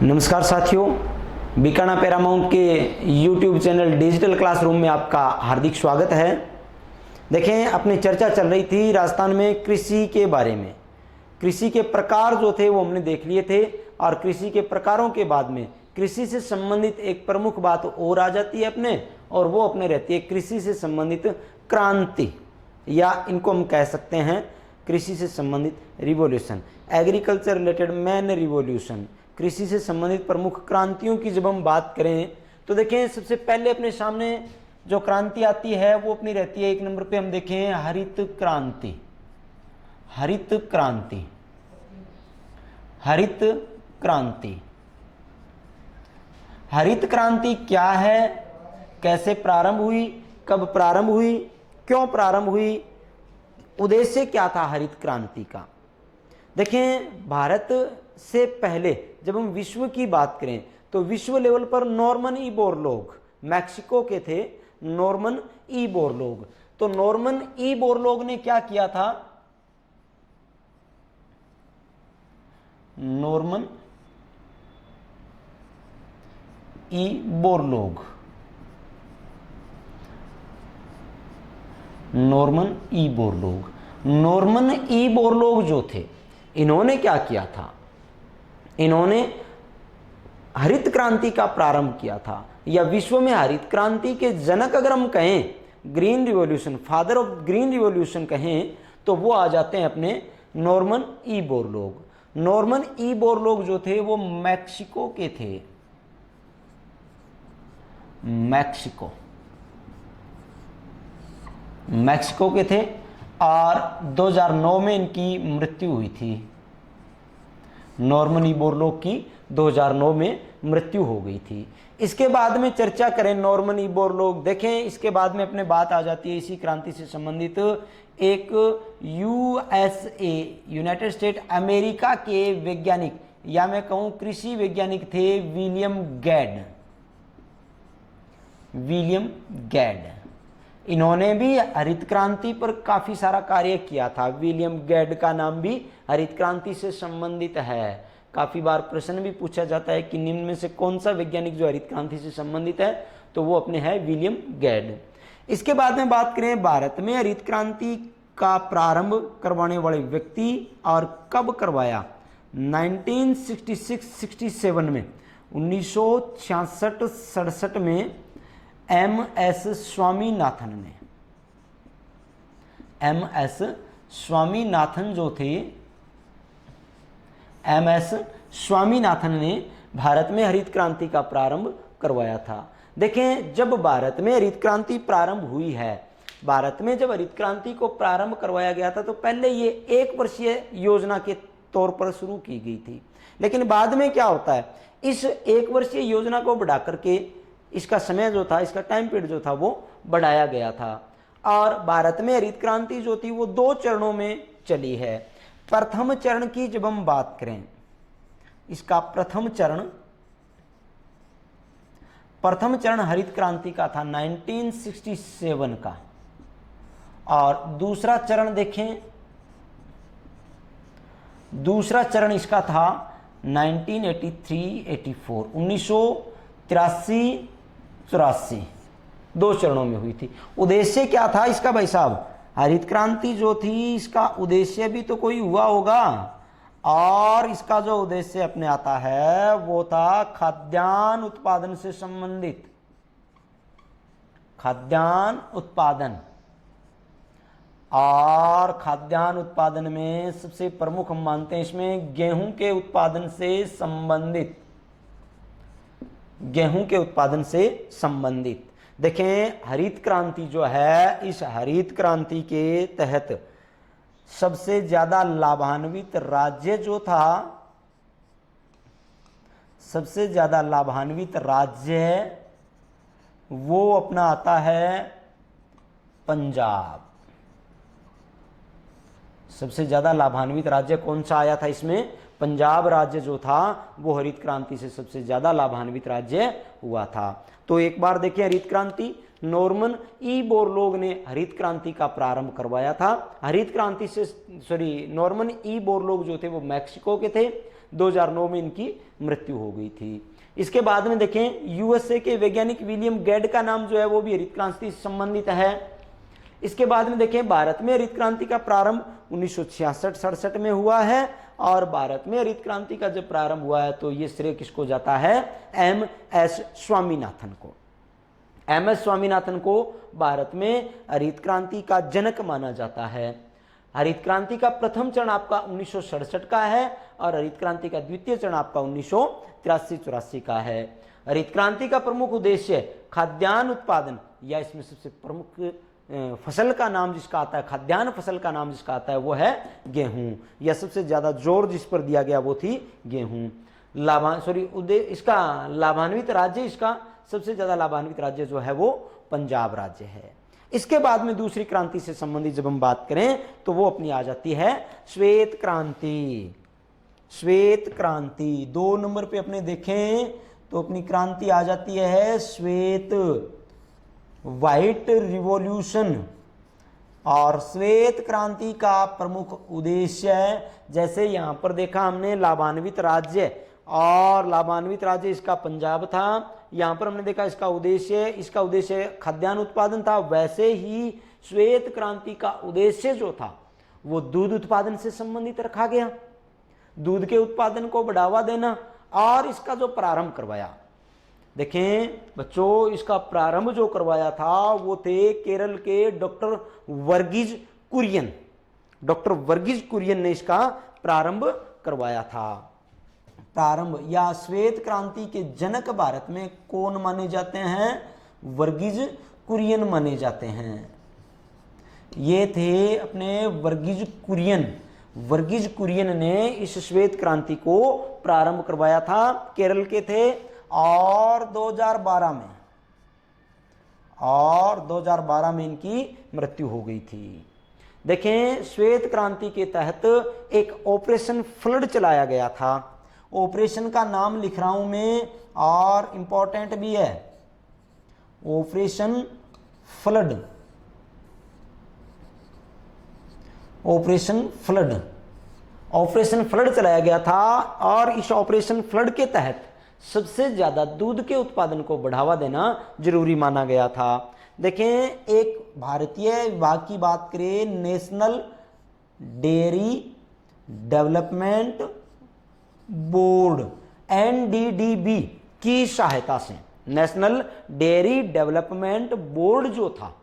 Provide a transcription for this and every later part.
नमस्कार साथियों, बीकाना पैरामाउंट के YouTube चैनल डिजिटल क्लासरूम में आपका हार्दिक स्वागत है। देखें, अपनी चर्चा चल रही थी राजस्थान में कृषि के बारे में। कृषि के प्रकार जो थे वो हमने देख लिए थे, और कृषि के प्रकारों के बाद में कृषि से संबंधित एक प्रमुख बात और आ जाती है अपने, और वो अपने रहती है कृषि से संबंधित क्रांति, या इनको हम कह सकते हैं कृषि से संबंधित revolution, agriculture related man revolution. कृषि से संबंधित प्रमुख क्रांतियों की जब हम बात करें तो देखें, सबसे पहले अपने सामने जो क्रांति आती है वो अपनी रहती है एक नंबर पे, हम देखें हरित क्रांति। हरित क्रांति, हरित क्रांति। हरित क्रांति क्या है, कैसे प्रारंभ हुई, कब प्रारंभ हुई, क्यों प्रारंभ हुई, उद्देश्य क्या था हरित क्रांति का। देखें, भारत से पहले जब हम विश्व की बात करें तो विश्व लेवल पर नॉर्मन ई बोरलॉग, मैक्सिको के थे नॉर्मन ई बोरलॉग। तो नॉर्मन ई बोरलॉग ने क्या किया था, Norman E Borlaug, Norman E Borlaug. Norman E Borlaug जो थे, इन्होंने क्या किया था, इन्होंने हरित क्रांति का प्रारंभ किया था, या विश्व में हरित क्रांति के जनक अगर हम कहें, green revolution, father of green revolution कहें, तो वो आ जाते हैं अपने Norman E Borlaug. Norman E Borlaug जो थे वो मैक्सिको के थे, मैक्सिको, मैक्सिको के थे, और 2009 में इनकी मृत्यु हुई थी। नॉर्मन ई बोरलॉग की 2009 में मृत्यु हो गई थी। इसके बाद में चर्चा करें नॉर्मन ई बोरलॉग, देखें इसके बाद में अपने बात आ जाती है इसी क्रांति से संबंधित एक यूएसए, यूनाइटेड स्टेट अमेरिका के वैज्ञानिक, या मैं कहूं कृषि वैज्ञानिक थे विलियम गैड। विलियम गैड, इन्होंने भी हरित क्रांति पर काफी सारा कार्य किया था। विलियम गैड का नाम भी हरित क्रांति से संबंधित है। काफी बार प्रश्न भी पूछा जाता है कि निम्न में से कौन सा वैज्ञानिक जो हरित क्रांति से संबंधित है, तो वो अपने है विलियम गैड। इसके बाद में बात करें भारत में हरित क्रांति का प्रारंभ करवाने वाले व्यक्ति और कब करवाया, 1966-67 में, 1966-67 में एम.एस. स्वामीनाथन ने, एम.एस. स्वामीनाथन जो थे, एम.एस. स्वामीनाथन ने भारत में हरित क्रांति का प्रारंभ करवाया था। देखें, जब भारत में हरित क्रांति प्रारंभ हुई है, भारत में जब हरित क्रांति को प्रारंभ करवाया गया था तो पहले ये 1 वर्षीय योजना के तौर पर शुरू की गई थी, लेकिन बाद में क्या होता है, इस 1 वर्षीय योजना को बढ़ा करके इसका समय जो था, इसका टाइम पीरियड जो था वो बढ़ाया गया था। और भारत में हरित क्रांति जो थी वो 2 चरणों में चली है। प्रथम चरण की जब हम बात करें, इसका प्रथम चरण हरित क्रांति का था 1967 का, और दूसरा चरण देखें, दूसरा चरण इसका था 1983-84, 1983-84, 2 चरणों में हुई थी। उद्देश्य क्या था इसका भाई साहब, हरित क्रांति जो थी इसका उद्देश्य भी तो कोई हुआ होगा, और इसका जो उद्देश्य अपने आता है वो था खाद्यान्न उत्पादन से संबंधित, खाद्यान्न उत्पादन। और खाद्यान्न उत्पादन में सबसे प्रमुख हम मानते हैं इसमें गेहूं के उत्पादन से संबंधित, गेहूं के उत्पादन से संबंधित। देखें, हरित क्रांति जो है, इस हरित क्रांति के तहत सबसे ज्यादा लाभान्वित राज्य जो था, सबसे ज्यादा लाभान्वित राज्य वो अपना आता है पंजाब। सबसे ज्यादा लाभान्वित राज्य कौन सा आया था इसमें, पंजाब राज्य जो था वो हरित क्रांति से सबसे ज्यादा लाभान्वित राज्य हुआ था। तो एक बार देखिए हरित क्रांति नॉर्मन ई बोरलॉग ने हरित क्रांति का प्रारंभ करवाया था। हरित क्रांति से नॉर्मन ई बोरलॉग जो थे वो मैक्सिको के थे। 2009 में इनकी मृत्यु हो गई थी। इसके बाद में देखें यूएसए के वैज्ञानिक विलियम गेड का नाम जो है वो भी हरित क्रांति से संबंधित है। इसके बाद में देखें भारत में हरित क्रांति का प्रारंभ 1966-67 में हुआ है और भारत में हरित क्रांति का जब प्रारंभ हुआ है तो ये श्रेय किसको जाता है? एम.एस. स्वामीनाथन को। एम.एस. स्वामीनाथन को भारत में हरित क्रांति का जनक माना जाता है। हरित क्रांति का प्रथम चरण आपका 1967 का है और हरित क्रांति का द्वितीय चरण आपका 1983-84 का है। हरित क्रांति का प्रमुख उद्देश्य खाद्यान्न उत्पादन, या इसमें सबसे प्रमुख फसल का नाम जिसका आता है, खाद्यान्न फसल का नाम जिसका आता है वो है गेहूं। या सबसे ज्यादा जोर जिस पर दिया गया वो थी गेहूं। इसका लाभान्वित राज्य, इसका सबसे ज्यादा लाभान्वित राज्य जो है वो पंजाब राज्य है। इसके बाद में दूसरी क्रांति से संबंधित जब हम बात करें तो वो अपनी आ जाती है श्वेत क्रांति। श्वेत क्रांति 2 नंबर पे अपने देखें तो अपनी क्रांति आ जाती है श्वेत, व्हाइट रिवॉल्यूशन। और श्वेत क्रांति का प्रमुख उद्देश्य है, जैसे यहां पर देखा हमने लाभान्वित राज्य, और लाभान्वित राज्य इसका पंजाब था। यहां पर हमने देखा इसका उद्देश्य खाद्यान्न उत्पादन था। वैसे ही श्वेत क्रांति का उद्देश्य जो था वो दूध उत्पादन से संबंधित रखा गया। दूध के उत्पादन को बढ़ावा देना, और इसका जो प्रारंभ करवाया, देखें बच्चों, इसका प्रारंभ जो करवाया था वो थे केरल के डॉक्टर वर्गीज कुरियन। डॉक्टर वर्गीज कुरियन ने इसका प्रारंभ करवाया था। प्रारंभ या श्वेत क्रांति के जनक भारत में कौन माने जाते हैं? वर्गीज कुरियन माने जाते हैं। ये थे अपने वर्गीज कुरियन। वर्गीज कुरियन ने इस श्वेत क्रांति को प्रारंभ करवाया था, केरल के थे। और 2012 में इनकी मृत्यु हो गई थी। देखें श्वेत क्रांति के तहत एक ऑपरेशन फ्लड चलाया गया था। ऑपरेशन का नाम लिख रहा हूं मैं और इंपॉर्टेंट भी है, operation flood. Operation flood, operation flood चलाया गया था और इस ऑपरेशन फ्लड के तहत सबसे ज्यादा दूध के उत्पादन को बढ़ावा देना जरूरी माना गया था। देखें एक भारतीय विभाग की बात करें, national dairy development board NDDB की सहायता से, नेशनल डेयरी डेवलपमेंट बोर्ड जो था,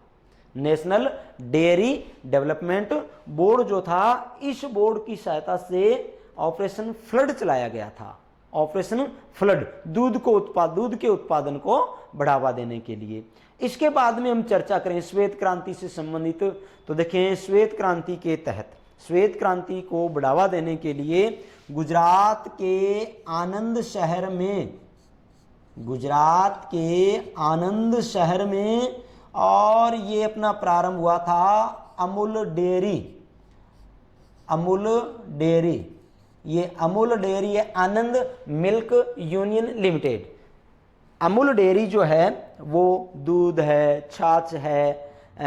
नेशनल डेयरी डेवलपमेंट बोर्ड जो था, इस बोर्ड की सहायता से ऑपरेशन फ्लड चलाया गया था। ऑपरेशन फ्लड, दूध के उत्पादन को बढ़ावा देने के लिए। इसके बाद में हम चर्चा करें श्वेत क्रांति से संबंधित, तो देखें श्वेत क्रांति के तहत श्वेत क्रांति को बढ़ावा देने के लिए गुजरात के आनंद शहर में और ये अपना प्रारंभ हुआ था अमूल डेयरी। ये अमूल डेयरी है, Anand milk union limited. Amul dairy जो है वो दूध है, छाछ है,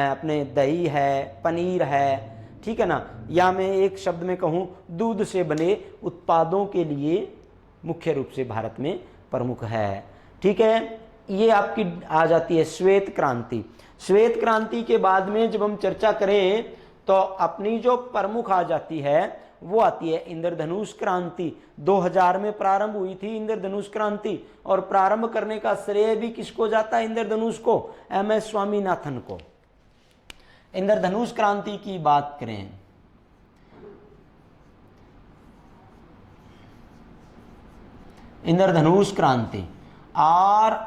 अपने दही है, पनीर है, ठीक है ना, या मैं एक शब्द में कहूँ दूध से बने उत्पादों के लिए मुख्य रूप से भारत में प्रमुख है। ठीक है, ये आपकी आ जाती है श्वेत क्रांति। श्वेत क्रांति के बाद में जब हम चर्चा करें तो अपनी जो प्रमुख आ जाती है वो आती है इंद्रधनुष क्रांति। 2000 में प्रारंभ हुई थी इंद्रधनुष क्रांति, और प्रारंभ करने का श्रेय भी किसको जाता है? इंद्रधनुष को, एम.एस. स्वामीनाथन को। इंद्रधनुष क्रांति की बात करें, इंद्रधनुष क्रांति और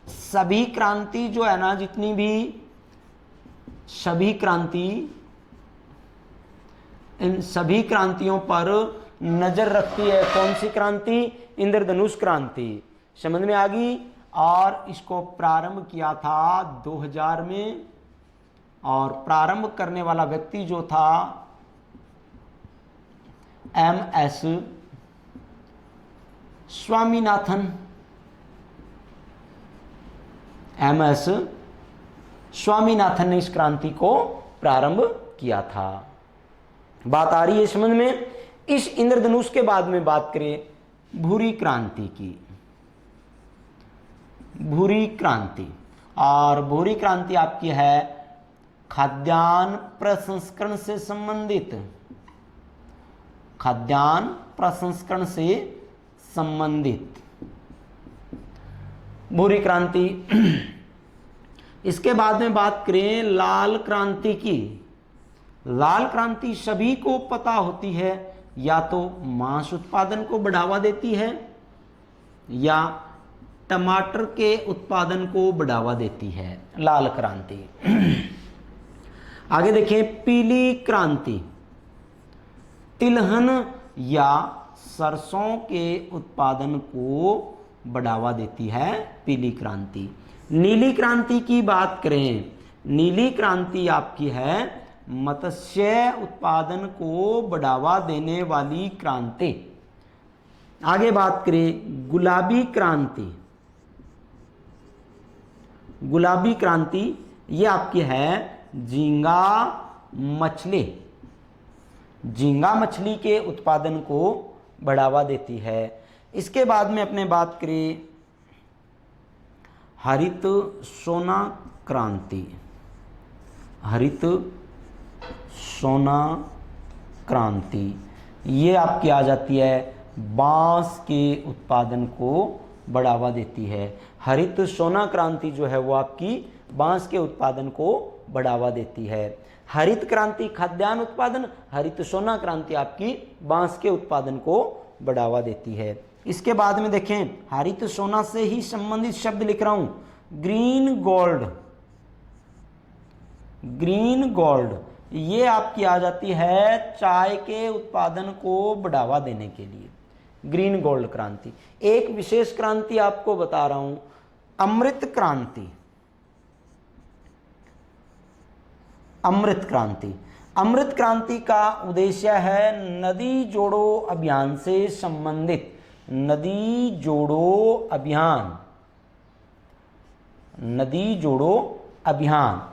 सभी क्रांति जो है ना, जितनी भी सभी क्रांति, इन सभी क्रांतियों पर नजर रखती है। कौन सी क्रांति? इंद्रधनुष क्रांति। समझ में आ गई। और इसको प्रारंभ किया था 2000 में, और प्रारंभ करने वाला व्यक्ति जो था एम.एस. स्वामीनाथन। एम.एस. स्वामीनाथन ने इस क्रांति को प्रारंभ किया था। बात आ रही है समझ में। इस इंद्रधनुष के बाद में बात करें भूरी क्रांति की। भूरी क्रांति, और भूरी क्रांति आपकी है खाद्यान्न प्रसंस्करण से संबंधित। खाद्यान्न प्रसंस्करण से संबंधित भूरी क्रांति। इसके बाद में बात करें लाल क्रांति की। लाल क्रांति सभी को पता होती है, या तो मांस उत्पादन को बढ़ावा देती है या टमाटर के उत्पादन को बढ़ावा देती है, लाल क्रांति। आगे देखें पीली क्रांति, तिलहन या सरसों के उत्पादन को बढ़ावा देती है पीली क्रांति। नीली क्रांति की बात करें, नीली क्रांति आपकी है मत्स्य उत्पादन को बढ़ावा देने वाली क्रांति। आगे बात करें गुलाबी क्रांति। गुलाबी क्रांति ये आपकी है झींगा मछली। झींगा मछली के उत्पादन को बढ़ावा देती है। इसके बाद में अपने बात करें हरित सोना क्रांति। हरित सोना क्रांति ये आपकी आ जाती है बांस के उत्पादन को बढ़ावा देती है। हरित सोना क्रांति जो है वो आपकी बांस के उत्पादन को बढ़ावा देती है। हरित क्रांति खाद्यान्न उत्पादन, हरित सोना क्रांति आपकी बांस के उत्पादन को बढ़ावा देती है। इसके बाद में देखें हरित सोना से ही संबंधित शब्द लिख रहा हूं, ग्रीन गोल्ड। ग्रीन गोल्ड ये आपकी आ जाती है चाय के उत्पादन को बढ़ावा देने के लिए, ग्रीन गोल्ड क्रांति। एक विशेष क्रांति आपको बता रहा हूं, अमृत क्रांति। अमृत क्रांति, अमृत क्रांति का उद्देश्य है नदी जोड़ो अभियान से संबंधित। नदी जोड़ो अभियान, नदी जोड़ो अभियान।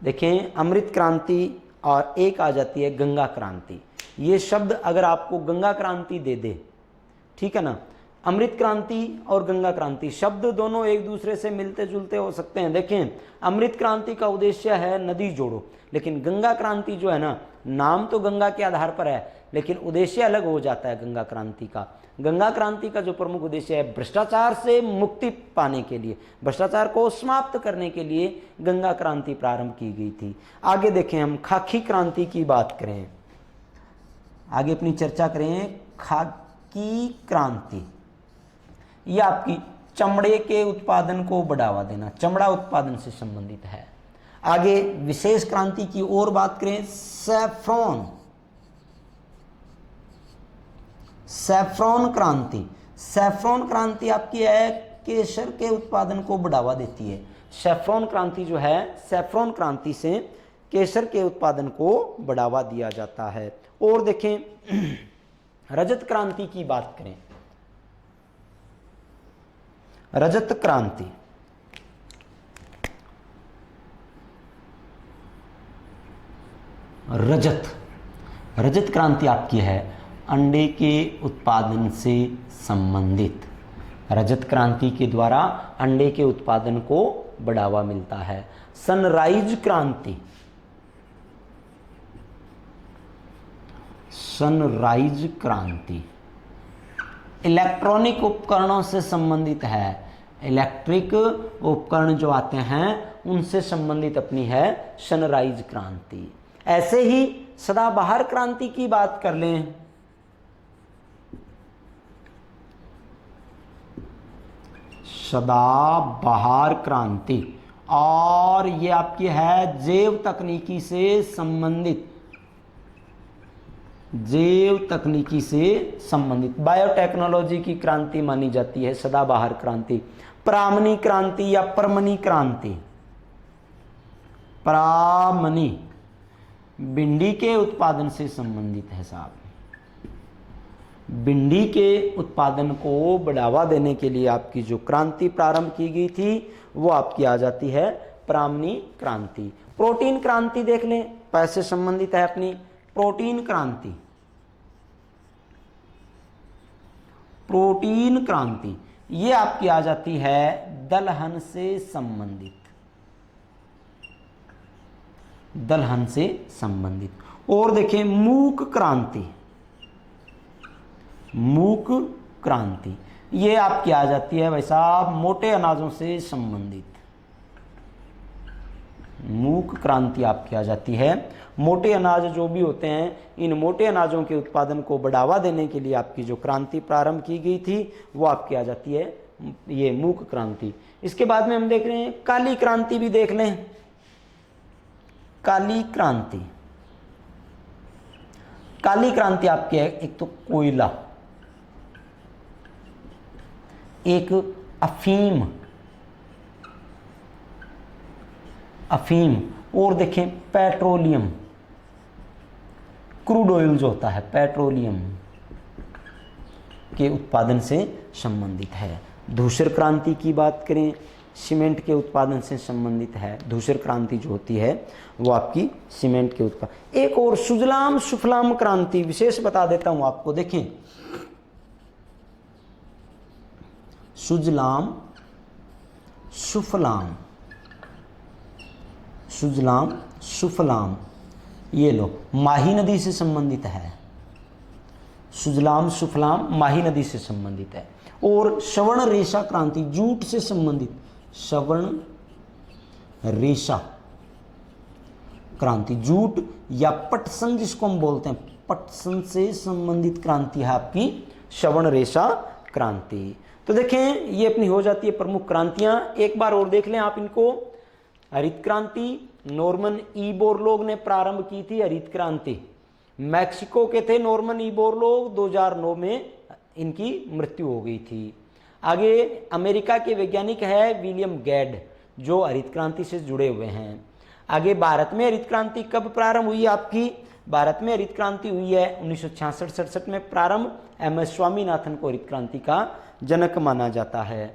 देखें अमृत क्रांति और एक आ जाती है गंगा क्रांति। ये शब्द अगर आपको गंगा क्रांति दे दे, ठीक है ना, अमृत क्रांति और गंगा क्रांति शब्द दोनों एक दूसरे से मिलते जुलते हो सकते हैं। देखें अमृत क्रांति का उद्देश्य है नदी जोड़ो, लेकिन गंगा क्रांति जो है ना, नाम तो गंगा के आधार पर है लेकिन उद्देश्य अलग हो जाता है गंगा क्रांति का। गंगा क्रांति का जो प्रमुख उद्देश्य है भ्रष्टाचार से मुक्ति पाने के लिए, भ्रष्टाचार को समाप्त करने के लिए गंगा क्रांति प्रारंभ की गई थी। आगे देखें हम खाकी क्रांति की बात करें, आगे अपनी चर्चा करें खाकी क्रांति। ये आपकी चमड़े के उत्पादन को बढ़ावा देना, चमड़ा उत्पादन से संबंधित है। आगे विशेष क्रांति की और बात करें, सैफ्रॉन। सैफ्रॉन क्रांति, सैफ्रॉन क्रांति आपकी है केसर के उत्पादन को बढ़ावा देती है। सैफ्रॉन क्रांति जो है, सैफ्रॉन क्रांति से केसर के उत्पादन को बढ़ावा दिया जाता है। और देखें रजत क्रांति की बात करें, रजत क्रांति। रजत क्रांति आपकी है अंडे के उत्पादन से संबंधित। रजत क्रांति के द्वारा अंडे के उत्पादन को बढ़ावा मिलता है। सनराइज क्रांति, सनराइज क्रांति इलेक्ट्रॉनिक उपकरणों से संबंधित है। इलेक्ट्रिक उपकरण जो आते हैं उनसे संबंधित अपनी है सनराइज क्रांति। ऐसे ही सदाबहार क्रांति की बात कर लें, सदाबहार क्रांति, और ये आपकी है जैव तकनीकी से संबंधित, जैव तकनीकी से संबंधित बायोटेक्नोलॉजी की क्रांति मानी जाती है सदाबहार क्रांति। परामनी क्रांति या परमनी क्रांति, परामनी भिंडी के उत्पादन से संबंधित है साहब। भिंडी के उत्पादन को बढ़ावा देने के लिए आपकी जो क्रांति प्रारंभ की गई थी वो आपकी आ जाती है प्रामनी क्रांति। प्रोटीन क्रांति देख लें, पैसे संबंधित है अपनी प्रोटीन क्रांति। प्रोटीन क्रांति ये आपकी आ जाती है दलहन से संबंधित, दलहन से संबंधित। और देखें मूक क्रांति, मूक क्रांति ये आपकी आ जाती है भाई साहब मोटे अनाजों से संबंधित। मूक क्रांति आपकी आ जाती है मोटे अनाज जो भी होते हैं, इन मोटे अनाजों के उत्पादन को बढ़ावा देने के लिए आपकी जो क्रांति प्रारंभ की गई थी वो आपकी आ जाती है ये मूक क्रांति। इसके बाद में हम देख रहे हैं काली क्रांति भी देख लें। काली क्रांति, काली क्रांति आपकी है एक तो कोयला, एक अफीम, अफीम, और देखें पेट्रोलियम, क्रूड ऑयल जो होता है पेट्रोलियम के उत्पादन से संबंधित है। धूसर क्रांति की बात करें, सीमेंट के उत्पादन से संबंधित है। धूसर क्रांति जो होती है वो आपकी सीमेंट के उत्पादन। एक और सुजलाम सुफलाम क्रांति विशेष बता देता हूं आपको, देखें सुजलाम सुफलाम, सुजलाम सुफलाम ये लो माही नदी से संबंधित है। सुजलाम सुफलाम माही नदी से संबंधित है। और श्रवण रेशा क्रांति जूट से संबंधित, श्रवण रेशा क्रांति जूट या पटसन जिसको हम बोलते हैं, पटसन से संबंधित क्रांति है आपकी श्रवण रेशा क्रांति। तो देखें ये अपनी हो जाती है प्रमुख क्रांतियां। एक बार और देख लें आप इनको। हरित क्रांति नॉर्मन ई बोरलॉग ने प्रारंभ की थी। हरित क्रांति मैक्सिको के थे नॉर्मन ई बोरलॉग, 2009 में इनकी मृत्यु हो गई थी। आगे अमेरिका के वैज्ञानिक है विलियम गैड जो हरित क्रांति से जुड़े हुए हैं। आगे भारत में हरित क्रांति कब प्रारंभ हुई आपकी? भारत में हरित क्रांति हुई है 1966-67 में प्रारंभ। एमएस स्वामीनाथन को हरित क्रांति का जनक माना जाता है।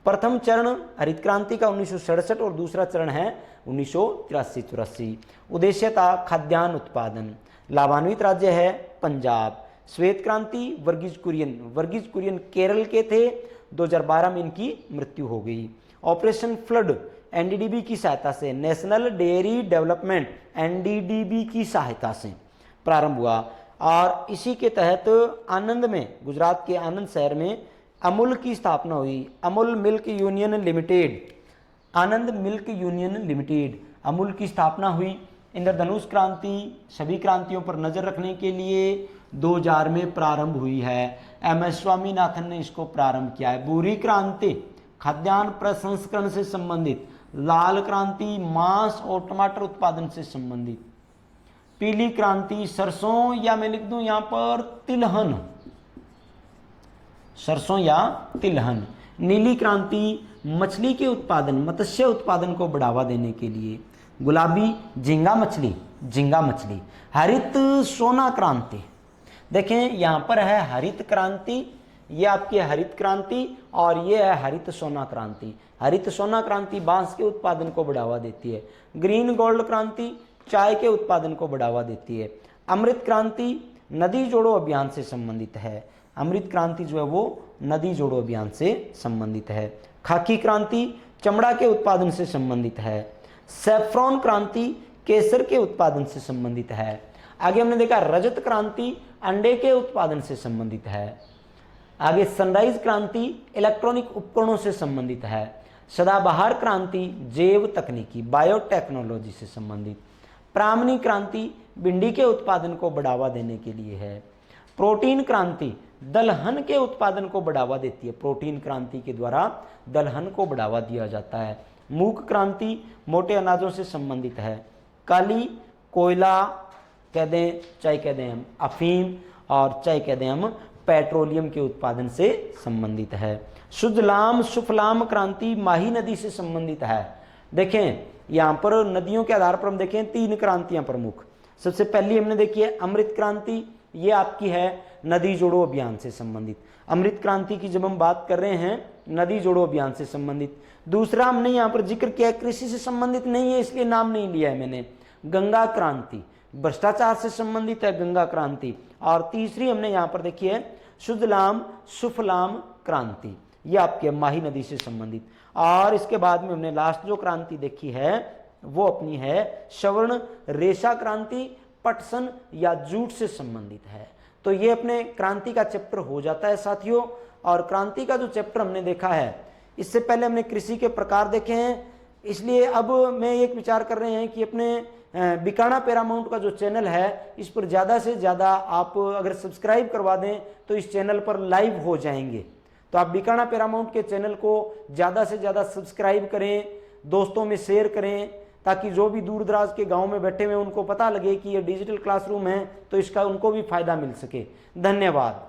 प्रथम चरण हरित क्रांति का 1967 और दूसरा चरण है 1983-84। उद्देश्य था खाद्यान्न उत्पादन। लाभान्वित राज्य है पंजाब। श्वेत क्रांति वर्गीज कुरियन केरल के थे। 2012 में इनकी मृत्यु हो गई। ऑपरेशन फ्लड एनडीडीबी की सहायता से, नेशनल डेयरी डेवलपमेंट एनडीडीबी की सहायता से प्रारंभ हुआ। और इसी के तहत आनंद में, गुजरात के आनंद शहर में अमूल की स्थापना हुई। अमूल मिल्क यूनियन लिमिटेड, आनंद मिल्क यूनियन लिमिटेड, अमूल की स्थापना हुई। इंद्रधनुष क्रांति सभी क्रांतियों पर नजर रखने के लिए 2000 में प्रारंभ हुई है। एमएस स्वामीनाथन ने इसको प्रारंभ किया है। भूरी क्रांति खाद्यान्न प्रसंस्करण से संबंधित। लाल क्रांति मांस और टमाटर उत्पादन से संबंधित। पीली क्रांति सरसों या मैं लिख दूं यहां पर तिलहन, सरसों या तिलहन। नीली क्रांति मछली के उत्पादन, मत्स्य उत्पादन को बढ़ावा देने के लिए। गुलाबी झींगा मछली, झींगा मछली। हरित सोना क्रांति, देखें यहां पर है हरित क्रांति, ये आपकी हरित क्रांति और ये है हरित सोना क्रांति। हरित सोना क्रांति बांस के उत्पादन को बढ़ावा देती है। ग्रीन गोल्ड क्रांति चाय के उत्पादन को बढ़ावा देती है। अमृत क्रांति नदी जोड़ो अभियान से संबंधित है। अमृत क्रांति जो है वो नदी जोड़ो अभियान से संबंधित है। खाकी क्रांति चमड़ा के उत्पादन से संबंधित है। सैफ्रॉन क्रांति केसर के उत्पादन से संबंधित है। आगे हमने देखा रजत क्रांति अंडे के उत्पादन से संबंधित है। आगे सनराइज क्रांति इलेक्ट्रॉनिक उपकरणों से संबंधित है। सदाबहार क्रांति जैव तकनीकी बायोटेक्नोलॉजी से संबंधित। प्रामनी क्रांति भिंडी के उत्पादन को बढ़ावा देने के लिए है। प्रोटीन क्रांति दलहन के उत्पादन को बढ़ावा देती है। प्रोटीन क्रांति के द्वारा दलहन को बढ़ावा दिया जाता है। मूक क्रांति मोटे अनाजों से संबंधित है। काली कोयला कह दें, चाहे कह दें हम अफीम, और चाहे कह दें हम पेट्रोलियम के उत्पादन से संबंधित है। सुजलाम सुफलाम क्रांति माही नदी से संबंधित है। देखें यहाँ पर नदियों के आधार पर हम देखें 3 क्रांतियां प्रमुख। सबसे पहली हमने देखी है अमृत क्रांति, ये आपकी है नदी जोड़ो अभियान से संबंधित। अमृत क्रांति की जब हम बात कर रहे हैं नदी जोड़ो अभियान से संबंधित, दूसरा हमने यहाँ पर जिक्र किया कृषि से संबंधित नहीं है इसलिए नाम नहीं लिया है मैंने, गंगा क्रांति, भ्रष्टाचार से संबंधित है गंगा क्रांति। और तीसरी हमने यहाँ पर देखी है शुद्धलाम सुफलाम क्रांति, ये आपके माही नदी से संबंधित। और इसके बाद में हमने लास्ट जो क्रांति देखी है वो अपनी है सवर्ण रेशा क्रांति, पटसन या जूट से संबंधित है। तो ये अपने क्रांति का चैप्टर हो जाता है साथियों। और क्रांति का जो चैप्टर हमने देखा है, इससे पहले हमने कृषि के प्रकार देखे हैं, इसलिए अब मैं एक विचार कर रहे हैं कि अपने बिकाना पैरामाउंट का जो चैनल है इस पर ज़्यादा से ज़्यादा आप अगर सब्सक्राइब करवा दें तो इस चैनल पर लाइव हो जाएंगे। तो आप बिकाना पैरामाउंट के चैनल को ज़्यादा से ज़्यादा सब्सक्राइब करें, दोस्तों में शेयर करें, ताकि जो भी दूर दराज के गांव में बैठे हुए उनको पता लगे कि ये डिजिटल क्लासरूम है, तो इसका उनको भी फायदा मिल सके। धन्यवाद।